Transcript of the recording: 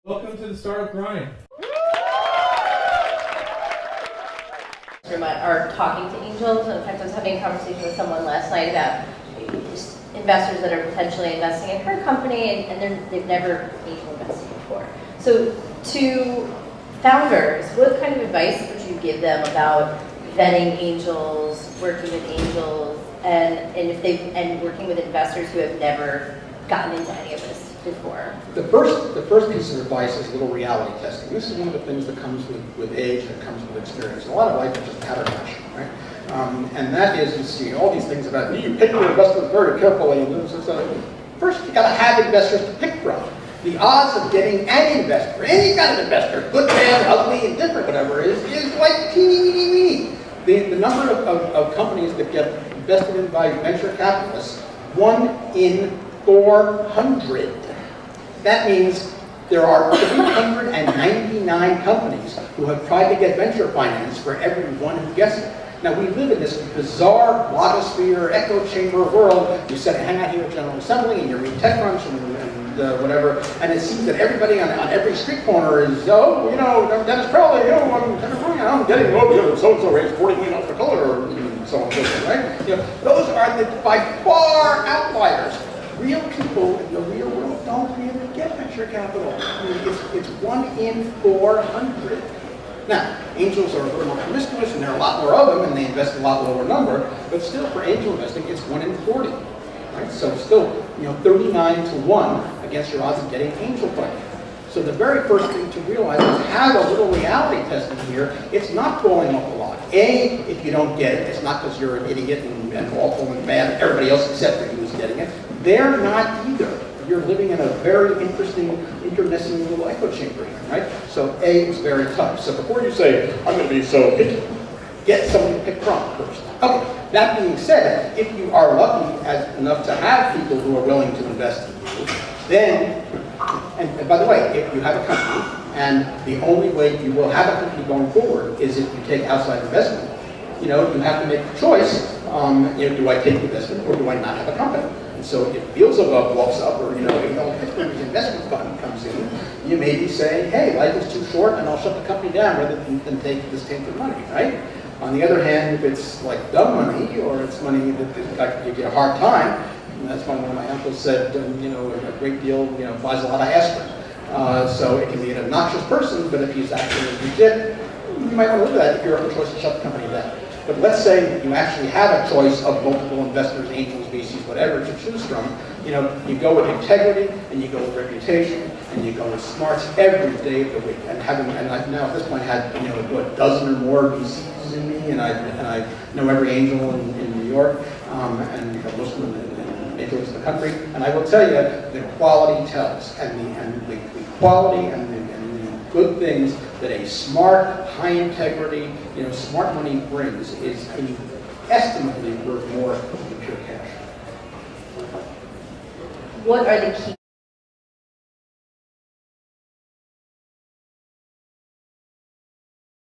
Welcome to the Startup Grind. Are talking to angels. In fact, I was having a conversation with someone last night about investors that are potentially investing in her company, and they've never angel invested before. So to founders, what kind of advice would you give them about vetting angels, working with angels, and working with investors who have never gotten into any of this before? The first piece of advice is a little reality testing. This is one of the things that comes with age and comes with experience. A lot of life is just pattern matching, right? And that is, you see all these things about you pick your investors very carefully. And first, you got to have investors to pick from. The odds of getting an investor, any kind of investor, good, bad, ugly, indifferent, whatever, is like teeny. The number of companies that get invested in by venture capitalists, 1 in 400. That means there are 399 companies who have tried to get venture finance for every one who gets it. Now, we live in this bizarre blogosphere, echo chamber world. You said hang out here at General Assembly and you read TechCrunch and whatever, and it seems that everybody on every street corner is, Dennis Crowley, I'm getting, so-and-so raised $40 million for color, and so on and so forth, right? Those are by far outliers. Real people in the real world don't really get venture capital. I mean, it's 1 in 400. Now, angels are a little more promiscuous, and there are a lot more of them, and they invest a lot lower number, but still for angel investing, it's 1 in 40. Right? So still, 39 to 1 against your odds of getting angel funding. So the very first thing to realize is have a little reality testing here. It's not falling off a lot. A, if you don't get it, it's not because you're an idiot and awful and bad, and everybody else except for you is getting it. They're not either. You're living in a very interesting, internecine little echo chamber here, right? So A is very tough. So before you say, I'm going to be so picky, get someone to pick from first. Okay, that being said, if you are lucky enough to have people who are willing to invest in you, then, and by the way, if you have a company, and the only way you will have a company going forward is if you take outside investment, you have to make the choice, do I take the investment or do I not have a company? And so if Beelzebub walks up or, Pittsburgh's investment fund comes in, you may be saying, hey, life is too short and I'll shut the company down rather than take this tainted money, right? On the other hand, if it's like dumb money or it's money that you get a hard time, and that's why one of my uncles said, a great deal, buys a lot of aspirin. So it can be an obnoxious person, but if he's actually legit, you might want to look at that if you're a choice to shut the company down. But let's say you actually have a choice of multiple investors, angels, VCs, whatever to choose from. You go with integrity, and you go with reputation, and you go with smarts every day of the week. And I've now at this point had a dozen or more VCs in me, and I know every angel in New York, and most of them in major areas of the country. And I will tell you, the quality tells, and the quality and the good things that a smart, high integrity, smart money brings is inestimably worth more than pure cash. What are the key